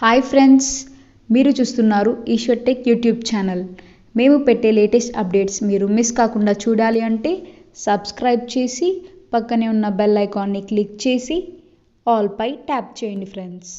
Hi friends, మీరు చూస్తున్నారు Eshwar tech YouTube channel. మేము పెట్టే లేటెస్ట్ అప్డేట్స్ మీరు మిస్ కాకుండా చూడాలి అంటే సబ్స్క్రైబ్ చేసి పక్కనే ఉన్న బెల్ ఐకాన్ని క్లిక్ చేసి ఆల్ పై ట్యాప్ చేయండి friends.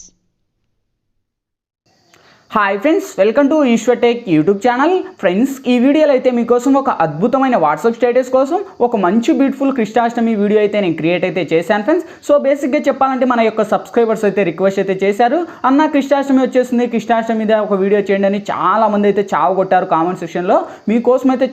Hi friends, welcome to Ishwar tech YouTube channel. Friends, ఈ వీడియోలో అయితే మీకోసం ఒక అద్భుతమైన వాట్సాప్ స్టేటస్ కోసం ఒక మంచి బ్యూటిఫుల్ కృష్ణాష్టమి వీడియో అయితే నేను క్రియేట్ అయితే చేశాను ఫ్రెండ్స్. సో బేసిక్గా చెప్పాలంటే మన యొక్క సబ్స్క్రైబర్స్ అయితే రిక్వెస్ట్ అయితే చేశారు, అన్న కృష్ణాష్టమి వచ్చేసింది, కృష్ణాష్టమి మీద ఒక వీడియో చేయండి అని చాలామంది అయితే చావగొట్టారు కామెంట్ సెక్షన్లో. మీకోసం అయితే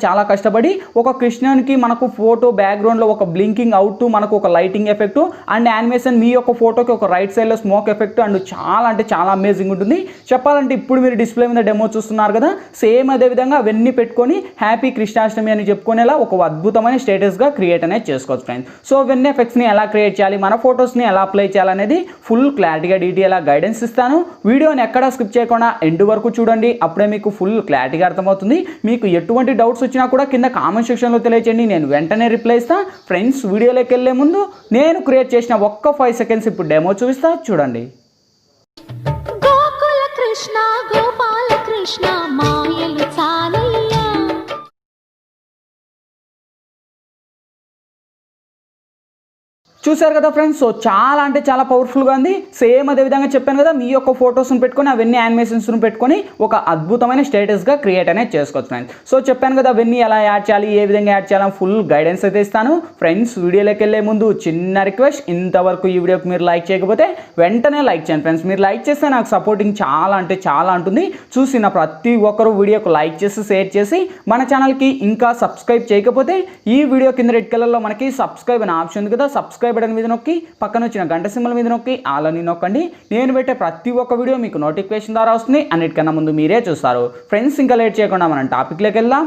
చాలా కష్టపడి ఒక కృష్ణునికి మనకు ఫోటో బ్యాక్గ్రౌండ్లో ఒక బ్లింకింగ్ అవుట్ మనకు ఒక లైటింగ్ ఎఫెక్ట్ అండ్ యానిమేషన్, మీ యొక్క ఫోటోకి ఒక రైట్ సైడ్లో స్మోక్ ఎఫెక్ట్ అండ్ చాలా అమేజింగ్ ఉంటుంది. చెప్పాలంటే ఇప్పుడు మీరు డిస్ప్లే మీద డెమో చూస్తున్నారు కదా, సేమ్ అదే విధంగా అవన్నీ పెట్టుకొని హ్యాపీ కృష్ణాష్టమి అని చెప్పుకునేలా ఒక అద్భుతమైన స్టేటస్గా క్రియేట్ అనేది చేసుకోవచ్చు ఫ్రెండ్స్. సో అవన్నీ ఎఫెక్ట్స్ని ఎలా క్రియేట్ చేయాలి, మన ఫొటోస్ని ఎలా అప్లై చేయాలనేది ఫుల్ క్లారిటీగా డీటెయిల్గా గైడెన్స్ ఇస్తాను. వీడియోని ఎక్కడా స్కిప్ చేయకుండా ఎండ్ వరకు చూడండి, అప్పుడే మీకు ఫుల్ క్లారిటీగా అర్థమవుతుంది. మీకు ఎటువంటి డౌట్స్ వచ్చినా కూడా కింద కామెంట్ సెక్షన్లో తెలియచేయండి, నేను వెంటనే రిప్లై ఇస్తాను. ఫ్రెండ్స్, వీడియోలోకి వెళ్ళే ముందు నేను క్రియేట్ చేసిన ఒక్క 5 సెకండ్స్ ఇప్పుడు డెమో చూపిస్తా, చూడండి. కృష్ణ గోపాల కృష్ణ మాయలు చాలయ్యా. చూసారు కదా ఫ్రెండ్స్, సో చాలా పవర్ఫుల్గా ఉంది. సేమ్ అదే విధంగా చెప్పాను కదా, మీ యొక్క ఫొటోస్ని పెట్టుకొని అవన్నీ యానిమేషన్స్ని పెట్టుకొని ఒక అద్భుతమైన స్టేటస్గా క్రియేట్ అనేది చేసుకోవచ్చు ఫ్రెండ్స్. సో చెప్పాను కదా, అవన్నీ ఎలా యాడ్ చేయాలి, ఏ విధంగా యాడ్ చేయాలని ఫుల్ గైడెన్స్ అయితే ఇస్తాను. ఫ్రెండ్స్, వీడియోలోకి వెళ్ళే ముందు చిన్న రిక్వెస్ట్, ఇంతవరకు ఈ వీడియోకి మీరు లైక్ చేయకపోతే వెంటనే లైక్ చేయండి ఫ్రెండ్స్. మీరు లైక్ చేస్తే నాకు సపోర్టింగ్ చాలా ఉంటుంది. చూసిన ప్రతి ఒక్కరు వీడియోకి లైక్ చేసి షేర్ చేసి మన ఛానల్కి ఇంకా సబ్స్క్రైబ్ చేయకపోతే ఈ వీడియో కింద రెడ్ కలర్లో మనకి సబ్స్క్రైబ్ అనే ఆప్షన్ ఉంది కదా, సబ్స్క్రైబ్ బటన్ మీద నొక్కి పక్కన వచ్చిన గంట సింబల్ మీద నొక్కి ఆల్ అని నొక్కండి. నేను పెట్టే ప్రతి ఒక్క వీడియో మీకు నోటిఫికేషన్ ద్వారా వస్తుంది, అన్నిటికన్నా ముందు మీరే చూస్తారు. ఫ్రెండ్స్, ఇంకా లేట్ చేయకుండా మనం టాపిక్లోకి వెళ్దాం.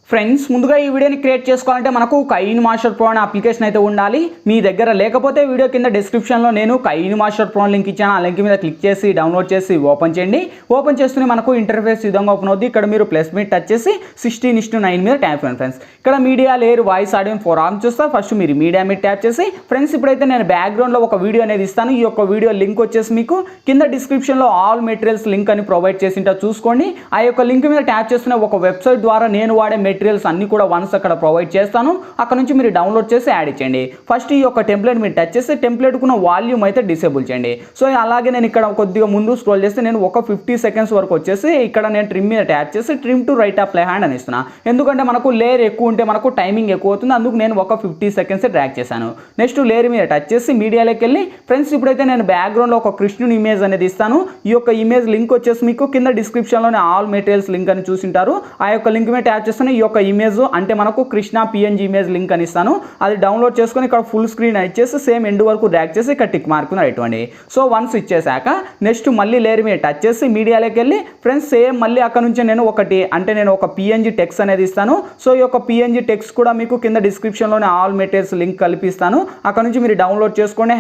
ఫ్రెండ్స్, ముందుగా ఈ వీడియోని క్రియేట్ చేసుకోవాలంటే మనకు కైన్ మాస్టర్ ప్రో అనే అప్లికేషన్ అయితే ఉండాలి. మీ దగ్గర లేకపోతే వీడియో కింద డిస్క్రిప్షన్లో నేను కైన్ మాస్టర్ ప్రో లింక్ ఇచ్చాను, ఆ లింక్ మీద క్లిక్ చేసి డౌన్లోడ్ చేసి ఓపెన్ చేయండి. ఓపెన్ చేస్తూనే మనకు ఇంటర్ఫేస్ ఈ విధంగా ఓపెన్ అవుతుంది. ఇక్కడ మీరు ప్లస్ మీద టచ్ చేసి 16:9 మీద ట్యాప్ చేయండి ఫ్రెండ్స్. ఇక్కడ media layer voice audio 4 on చూస్తా. ఫస్ట్ మీరు మీడియా మీద ట్యాప్ చేసి ఫ్రెండ్స్, ఇప్పుడైతే నేను బ్యాక్గ్రౌండ్లో ఒక వీడియో అనేది ఇస్తాను. ఈ యొక్క వీడియో లింక్ వచ్చేసి మీకు కింద డిస్క్రిప్షన్లో ఆల్ మెటీరియల్స్ లింక్ అని ప్రొవైడ్ చేసింటో చూసుకోండి. ఆ యొక్క లింక్ మీద ట్యాప్ చేస్తున్న ఒక వెబ్సైట్ ద్వారా నేను వాడే మెటీరియల్స్ అన్ని కూడా వన్స్ అక్కడ ప్రొవైడ్ చేస్తాను. అక్కడ నుంచి మీరు డౌన్లోడ్ చేసి యాడ్ చేయండి. ఫస్ట్ ఈ యొక్క టెంప్లెట్ మీరు టచ్ చేస్తే టెంప్లెట్కున్న వాల్యూమ్ అయితే డిసేబుల్ చేయండి. సో అలాగే నేను ఇక్కడ కొద్దిగా ముందు స్క్రోల్ చేస్తే నేను ఒక 50 సెకండ్స్ వరకు వచ్చేసి ఇక్కడ నేను ట్రిమ్ మీద ట్యాప్ చేసి trim to right apply hand అని ఇస్తున్నా. ఎందుకంటే మనకు లేయర్ ఎక్కువ ఉంటే మనకు టైమింగ్ ఎక్కువ అవుతుంది, అందుకు నేను ఒక 50 సెకండ్స్ డ్రాగ్ చేశాను. నెక్స్ట్ లేయర్ మీద టచ్ చేసి మీడియాలోకి వెళ్ళి ఫ్రెండ్స్, ఇప్పుడైతే నేను బ్యాక్గ్రౌండ్లో ఒక కృష్ణుని ఇమేజ్ అనేది ఇస్తాను. ఈ యొక్క ఇమేజ్ లింక్ వచ్చేసి మీకు కింద డిస్క్రిప్షన్లోనే ఆల్ మెటీరియల్స్ లింక్ అని చూసింటారు. ఆ యొక్క లింక్ మీద ట్యాప్ చేస్తే ఈ యొక్క ఇమేజ్ అంటే మనకు కృష్ణ PNG ఇమేజ్ లింక్ అని ఇస్తాను. అది డౌన్లోడ్ చేసుకొని ఇక్కడ ఫుల్ స్క్రీన్ ఇచ్చేసి సేమ్ ఎండ్ వరకు డ్రాగ్ చేసి ఇక్కడ టిక్ మార్క్ ఇవ్వండి. సో వన్స్ ఇచ్చేసాక నెక్స్ట్ మళ్ళీ లేయర్ మీద టచ్ చేసి మీడియాలోకి వెళ్ళి ఫ్రెండ్స్, సేమ్ మళ్ళీ అక్కడ నుంచి నేను ఒక PNG టెక్స్ట్ అనేది ఇస్తాను. సో ఈ యొక్క PNG టెక్స్ట్ కూడా మీకు కింద డిస్క్రిప్షన్లోనే ఆల్ మెటీరియల్స్ లింక్ కల్పిస్తాను. అక్కడ నుంచి మీరు డౌన్లోడ్ చేసుకోండి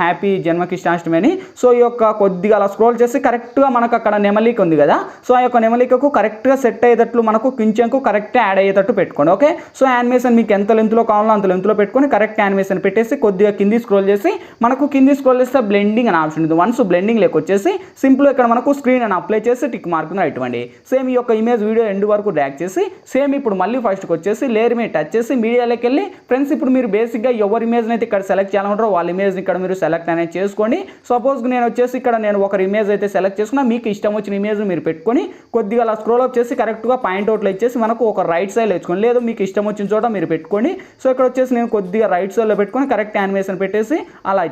హ్యాపీ జన్మకృష్ణాష్టమి అని. సో ఈ యొక్క కొద్దిగా అలా స్క్రోల్ చేసి కరెక్ట్గా మనకు అక్కడ నెమలిక ఉంది కదా, సో ఆ యొక్క నెమలికకు కరెక్ట్గా సెట్ అయ్యేటట్లు మనకు కించెంకు కరెక్ట్గా యాడ్ అయ్యేటట్టు పెట్టుకోండి. ఓకే, సో యానిమేషన్ మీకు ఎంత లెంత్లో కావాలో అంత లెంత్లో పెట్టుకొని కరెక్ట్ యానిమేషన్ పెట్టేసి కొద్దిగా కింది స్క్రోల్ చేసి మనకు కింది స్క్రోల్ చేస్తే బ్లెండింగ్ అని ఆప్షన్ ఉంది. వన్స్ బ్లెండింగ్ లేక వచ్చేసి సింపుల్ ఇక్కడ మనకు స్క్రీన్ అని అప్లై చేసి టిక్ మార్క్ ఇవ్వండి. సేమ్ ఈ యొక్క ఇమేజ్ వీడియో ఎండ్ వరకు డ్రాగ్ చేసి సేమ్ ఇప్పుడు మళ్ళీ ఫస్ట్కి వచ్చేసి లేయర్ మీద టచ్ చేసి మీడియాలోకి వెళ్ళి ఫ్రెండ్స్, ఇప్పుడు మీరు బేసిక్గా ఎవరి ఇమేజ్ని అయితే ఇక్కడ సెలెక్ట్ చేయాలంటారో వాళ్ళ ఇమేజ్ని ఇక్కడ మీరు సెలెక్ట్ అనేది చేసుకోండి. సపోజ్ నేను వచ్చేసి ఇక్కడ నేను ఒక ఇమేజ్ అయితే సెలెక్ట్ చేసుకున్నా, మీకు ఇష్టం వచ్చిన ఇమేజ్ మీరు పెట్టుకొని కొద్దిగా అలా స్క్రోల్ అప్ చేసి కరెక్ట్గా పాయింట్ అవుట్లో ఇచ్చేసి మనకు ఒక రైట్ సైడ్ తెచ్చుకోండి, లేదు మీకు ఇష్టం వచ్చిన చోట మీరు పెట్టుకోండి. సో ఇక్కడ వచ్చేసి నేను కొద్దిగా రైట్ సైడ్లో పెట్టుకొని కరెక్ట్ యానిమేషన్ పెట్టేసి అలా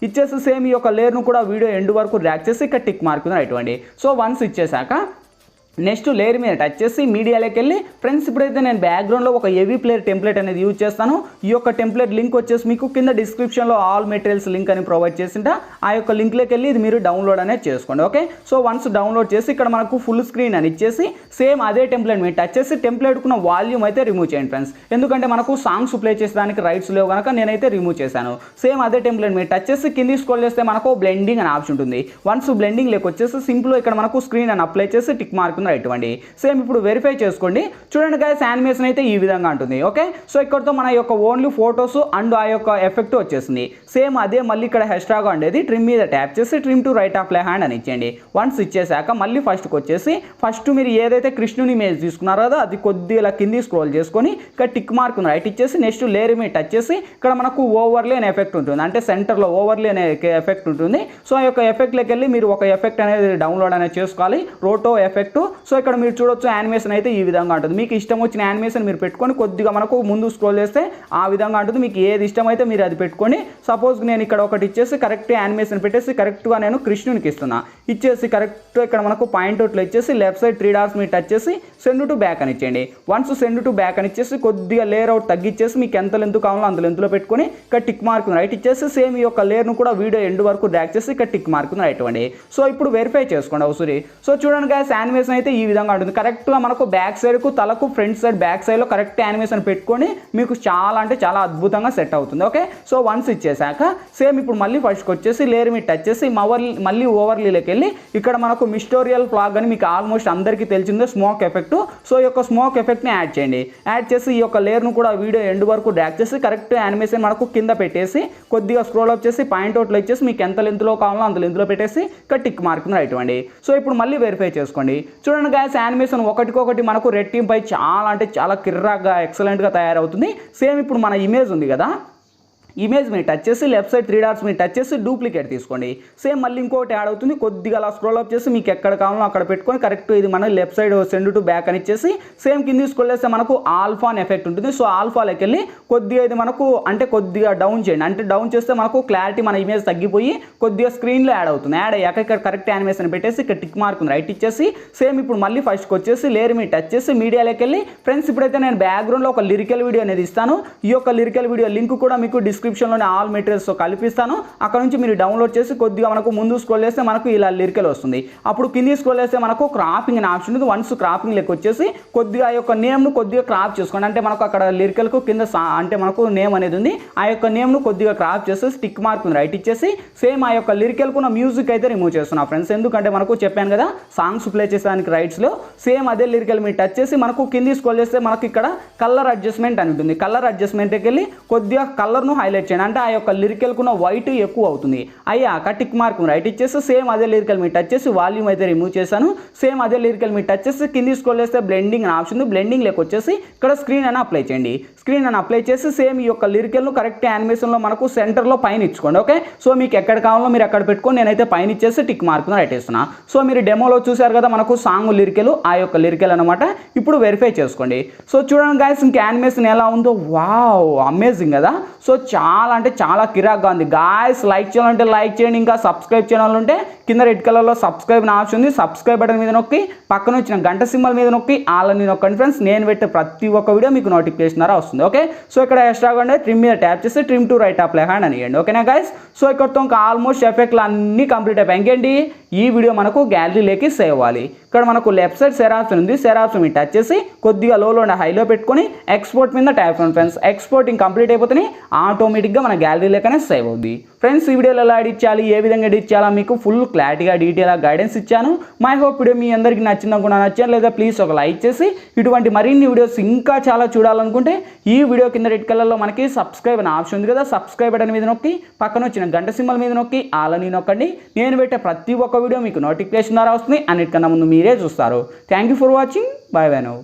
ఇచ్చేసి సేమ్ ఈ యొక్క లేయర్ను కూడా వీడియో ఎండ్ వరకు డ్రాగ్ చేసి ఇక్కడ టిక్ మార్క్ ఇవ్వండి. సో వన్స్ ఇచ్చేసాక నెక్స్ట్ లేయర్ మీద టచ్ చేసి మీడియాలోకి వెళ్ళి ఫ్రెండ్స్ ఇప్పుడైతే నేను బ్యాక్గ్రౌండ్లో ఒక హెవీ ప్లేయర్ టెంప్లెట్ అనేది యూజ్ చేస్తాను. ఈ యొక్క టెంప్లెట్ లింక్ వచ్చేసి మీకు కింద డిస్క్రిప్షన్లో ఆల్ మెటీరియల్స్ లింక్ అని ప్రొవైడ్ చేసింటా. ఆ యొక్క లింక్లోకి వెళ్ళి ఇది మీరు డౌన్లోడ్ అనేది చేసుకోండి. ఓకే, సో వన్స్ డౌన్లోడ్ చేసి ఇక్కడ మనకు ఫుల్ స్క్రీన్ అని ఇచ్చేసి సేమ్ అదే టెంప్లెట్ మీద టచ్ చేసి టెంప్లెట్కున్న వాల్యూమ్ అయితే రిమూవ్ చేయండి ఫ్రెండ్స్. ఎందుకంటే మనకు సాంగ్స్ ప్లే చేసేదానికి రైట్స్ లేవు కనుక నేనైతే రిమూవ్ చేశాను. సేమ్ అదే టెంప్లెట్ మీద టచ్ చేసి కింది స్క్రోల్ చేస్తే మనకు బ్లెండింగ్ అని ఆప్షన్ ఉంటుంది. వన్స్ బ్లెండింగ్ లేక వచ్చేసి సింపుల్ ఇక్కడ మనకు స్క్రీన్ అని అప్లై చేసి టిక్ మార్క్ ఉంది రైట్ ఇవ్వండి. సేమ్ ఇప్పుడు వెరిఫై చేసుకోండి. చూడండి గైస్ యానిమేషన్ అయితే ఈ విధంగా ఉంటుంది. ఓకే, సో ఇక్కడతో మన యొక్క ఓన్లీ ఫొటోస్ అండ్ ఆ యొక్క ఎఫెక్ట్ వచ్చేసింది. సేమ్ అదే మళ్ళీ ఇక్కడ హెష్టాగ్ ఉండేది ట్రిమ్ మీద ట్యాప్ చేసి ట్రిమ్ టు రైట్ ఆఫ్ లే హ్యాండ్ అని ఇచ్చేయండి. వన్స్ ఇచ్చేసాక మళ్ళీ ఫస్ట్కి వచ్చేసి ఫస్ట్ మీరు ఏదైతే కృష్ణుని ఇమేజ్ తీసుకున్నారో కదా అది కొద్దిగా ఇలా కింది స్క్రోల్ చేసుకొని ఇక్కడ టిక్ మార్క్ ఉంది రైట్ ఇచ్చేసి నెక్స్ట్ లేయర్ మీద టచ్ చేసి ఇక్కడ మనకు ఓవర్లే అనే ఎఫెక్ట్ ఉంటుంది. అంటే సెంటర్లో ఓవర్లే అనే ఎఫెక్ట్ ఉంటుంది. సో ఆ యొక్క ఎఫెక్ట్లోకి వెళ్ళి మీరు ఒక ఎఫెక్ట్ అనేది డౌన్లోడ్ అనేది చేసుకోవాలి, రోటో ఎఫెక్ట్. సో ఇక్కడ మీరు చూడొచ్చు యానిమేషన్ అయితే ఈ విధంగా ఉంటుంది. మీకు ఇష్టం వచ్చిన యానిమేషన్ మీరు పెట్టుకొని కొద్దిగా మనకు ముందు స్క్రోల్ చేస్తే ఆ విధంగా ఉంటుంది. మీకు ఏది ఇష్టమైతే మీరు అది పెట్టుకొని సపోజ్ నేను ఇక్కడ ఒకటి ఇచ్చేసి కరెక్ట్ యానిమేషన్ పెట్టేసి కరెక్ట్గా నేను కృష్ణునికి ఇస్తున్నా. ఇచ్చేసి కరెక్ట్ ఇక్కడ మనకు పాయింట్ అవుట్లో ఇచ్చేసి లెఫ్ట్ సైడ్ 3 డాట్స్ మీరు టచ్ చేసి సెండ్ టు బ్యాక్ అని ఇచ్చేయండి. వన్స్ సెండ్ టు బ్యాక్ అని ఇచ్చేసి కొద్దిగా లేయర్ అవుట్ తగ్గించేసి మీకు ఎంత లెంత్ కావాలో అంత లెంత్లో పెట్టుకొని ఇక్కడ టిక్ మార్క్ రైట్ ఇచ్చేసి సేమ్ ఈ యొక్క లేయర్ను కూడా వీడియో ఎండ్ వరకు డ్రాగ్ చేసి ఇక్కడ టిక్ మార్క్ రైట్ ఇవ్వండి. సో ఇప్పుడు వెరిఫై చేసుకోండి అవసరి. సో చూడండి గైస్ యానిమేషన్ అయితే ఈ విధంగా ఉంటుంది. కరెక్ట్గా మనకు బ్యాక్ సైడ్కు తలకు ఫ్రంట్ సైడ్ బ్యాక్ సైడ్లో కరెక్ట్ యానిమేషన్ పెట్టుకొని మీకు చాలా అంటే చాలా అద్భుతంగా సెట్ అవుతుంది. ఓకే, సో వన్స్ ఇచ్చేసాక సేమ్ ఇప్పుడు మళ్ళీ ఫస్ట్కి వచ్చేసి లేయర్ మీద టచ్ చేసి మళ్ళీ ఓవర్లీలోకి వెళ్ళి ఇక్కడ మనకు మిస్టోరియల్ ఫ్లాగ్ అని మీకు ఆల్మోస్ట్ అందరికీ తెలిసిందే స్మోక్ ఎఫెక్ట్. సో ఈ యొక్క స్మోక్ ఎఫెక్ట్ని యాడ్ చేయండి. యాడ్ చేసి ఈ యొక్క లేయర్ను కూడా వీడియో ఎండ్ వరకు డ్రాగ్ చేసి కరెక్ట్ యానిమేషన్ మనకు కింద పెట్టేసి కొద్దిగా స్క్రోల్ అప్ చేసి పాయింట్ అవుట్లో ఇచ్చేసి మీకు ఎంత లెంత్లో కావాలో అంత లెంత్లో పెట్టేసి ఇక్కడ టిక్ మార్క్ రైట్ ఇవ్వండి. సో ఇప్పుడు మళ్ళీ వెరిఫై చేసుకోండి. చూడండి గైస్ యానిమేషన్ ఒకటికొకటి మనకు రెట్టింపై చాలా అంటే చాలా కిర్రాగా ఎక్సలెంట్గా తయారవుతుంది. సేమ్ ఇప్పుడు మన ఇమేజ్ ఉంది కదా, ఇమేజ్ మీద టచ్ చేసి లెఫ్ట్ సైడ్ 3 డాట్స్ మీద టచ్ చేసి డూప్లికేట్ తీసుకోండి. సేమ్ మళ్ళీ ఇంకోటి యాడ్ అవుతుంది. కొద్దిగా అలా స్క్రోల్ అప్ చేసి మీకు ఎక్కడ కావాలో అక్కడ పెట్టుకొని కరెక్ట్ ఇది మన left side send to back అని ఇచ్చేసి సేమ్ కింది స్క్రోల్ చేస్తే మనకు ఆల్ఫా అని ఎఫెక్ట్ ఉంటుంది. సో ఆల్ఫాలోకి వెళ్ళి కొద్దిగా ఇది మనకు అంటే కొద్దిగా డౌన్ చేయండి. అంటే డౌన్ చేస్తే మనకు క్లారిటీ మన ఇమేజ్ తగ్గిపోయి కొద్దిగా స్క్రీన్లో యాడ్ అవుతుంది. యాడ్ అయ్యాక ఇక్కడ కరెక్ట్ యానిమేషన్ పెట్టేసి ఇక్కడ టిక్ మార్క్ రైట్ ఇచ్చేసి సేమ్ ఇప్పుడు మళ్ళీ ఫస్ట్కి వచ్చేసి లేయర్ మీద టచ్ చేసి మీడియాలోకి వెళ్ళి ఫ్రెండ్స్ ఇప్పుడైతే నేను బ్యాక్గ్రౌండ్లో ఒక లిరికల్ వీడియో అనేది ఇస్తాను. ఈ యొక్క లిరికల్ వీడియో లింక్ కూడా మీకు డిస్క్రిప్షన్లోనే ఆల్ మెటీరియల్స్తో కల్పిస్తాను. అక్కడ నుంచి మీరు డౌన్లోడ్ చేసి కొద్దిగా మనకు ముందు స్క్రోల్ చేస్తే మనకు ఇలా లిరికల్ వస్తుంది. అప్పుడు కింది స్క్రోల్ చేస్తే మనకు క్రాపింగ్ అనే ఆప్షన్ ఉంది. వన్స్ క్రాపింగ్ లెక్క వచ్చేసి కొద్దిగా ఆ యొక్క నేమ్ను కొద్దిగా క్రాప్ చేసుకోండి. అంటే మనకు అక్కడ లిరికల్కు కింద అంటే మనకు నేమ్ అనేది ఉంది. ఆ యొక్క నేమ్ను కొద్దిగా క్రాప్ చేసి టిక్ మార్క్ రైట్ ఇచ్చేసి సేమ్ ఆ యొక్క లిరికల్కు ఉన్న మ్యూజిక్ అయితే రిమూవ్ చేస్తున్నా ఫ్రెండ్స్. ఎందుకంటే మనకు చెప్పాను కదా సాంగ్స్ ప్లే చేసేదానికి రైట్స్లో సేమ్ అదే లిరికల్ మీరు టచ్ చేసి మనకు కింది స్క్రోల్ చేస్తే మనకు ఇక్కడ కలర్ అడ్జస్ట్మెంట్ అని ఉంటుంది. కలర్ అడ్జస్ట్మెంట్కి వెళ్ళి కొద్దిగా కలర్ను హైలైట్ చేయండి. అంటే ఆ యొక్క లిరికల్కున్న వైట్ ఎక్కువ అవుతుంది. అయ్యాక టిక్ మార్క్ రైట్ ఇచ్చేసి సేమ్ అదే లిరికల్ మీరు టచ్ చేసి వాల్యూమ్ అయితే రిమూవ్ చేశాను. సేమ్ అదే లిరికల్ మీరు టచ్ చేసి కింది స్క్రోల్ చేస్తే బ్లెండింగ్ అని ఆప్షన్ ఉంది. బ్లెండింగ్ లేక వచ్చేసి ఇక్కడ స్క్రీన్ అని అప్లై చేయండి. స్క్రీన్ అని అప్లై చేసి సేమ్ ఈ యొక్క లిరికల్ను కరెక్ట్ యానిమేషన్లో మనకు సెంటర్లో పైన ఇచ్చుకోండి. ఓకే, సో మీకు ఎక్కడ కావాలో మీరు అక్కడ పెట్టుకొని నేనైతే పైన ఇచ్చేసి టిక్ మార్క్ రైట్ ఇస్తున్నా. సో మీరు డెమోలో చూసారు కదా మనకు సాంగ్ లిరికల్ ఆ యొక్క లిరికల్ అనమాట. ఇప్పుడు వెరిఫై చేసుకోండి. సో చూడండి గైస్ ఇంక యానిమేషన్ ఎలా ఉందో వావ్ అమేజింగ్ కదా. సో చాలా అంటే చాలా కిరాక్గా ఉంది గాయస్. లైక్ చేయాలంటే లైక్ చేయండి. ఇంకా సబ్స్క్రైబ్ చేయాలంటే కింద రెడ్ కలర్లో సబ్స్క్రైబ్ అని ఆప్షన్ ఉంది. సబ్స్క్రైబ్ బటన్ మీద నొక్కి పక్కన వచ్చిన గంట సింబల్ మీద నొక్కి ఆల్ అని నొక్కండి ఫ్రెండ్స్. నేను పెట్టే ప్రతి ఒక్క వీడియో మీకు నోటిఫికేషన్ ద్వారా వస్తుంది. ఓకే, సో ఇక్కడ ఎక్స్ట్రాగా ఉండే ట్రిమ్ మీద ట్యాప్ చేసి ట్రిమ్ టు రైట్ ఆఫ్ లే హ్యాండ్ అని ఇవ్వండి. ఓకేనా గైస్. సో ఇక్కడతో ఇంకా ఆల్మోస్ట్ ఎఫెక్ట్లు అన్నీ కంప్లీట్ అయిపోయి ఇంకేంటి ఈ వీడియో మనకు గ్యాలరీలోకి సేవ్ అవ్వాలి. ఇక్కడ మనకు లెఫ్ట్ సైడ్ షేర్ ఆప్షన్ ఉంది. షేర్ ఆప్షన్ మీద టచ్ చేసి కొద్దిగా లోలో ఉండే హైలో పెట్టుకొని ఎక్స్పోర్ట్ మీద ట్యాప్ చేయండి ఫ్రెండ్స్. ఎక్స్పోర్టింగ్ కంప్లీట్ అయిపోతే ఆటోమేటిక్గా మన గ్యాలరీలోకనే సేవ్ అవుద్ది ఫ్రెండ్స్. ఈ వీడియోలో ఎలా ఎడిట్ చేయాలి, ఏ విధంగా ఎడిట్ చేయాలా మీకు ఫుల్ క్లారిటీగా డీటెయిల్గా గైడెన్స్ ఇచ్చాను. మై హోప్ వీడియో మీ అందరికీ నచ్చిందనుకున్నా. నచ్చాను లేదా ప్లీజ్ ఒక లైక్ చేసి ఇటువంటి మరిన్ని వీడియోస్ ఇంకా చాలా చూడాలనుకుంటే ఈ వీడియో కింద రెడ్ కలర్లో మనకి సబ్స్క్రైబ్ అనే ఆప్షన్ ఉంది కదా, సబ్స్క్రైబ్ బటన్ మీద నొక్కి పక్కన వచ్చిన గంట సింబల్ మీద నొక్కి ఆల్ అని నొక్కండి. నేను పెట్టే ప్రతి ఒక్క వీడియో మీకు నోటిఫికేషన్ ద్వారా వస్తుంది. అన్నిటికన్నా ముందు మీరే చూస్తారు. Thank you for watching. By by now.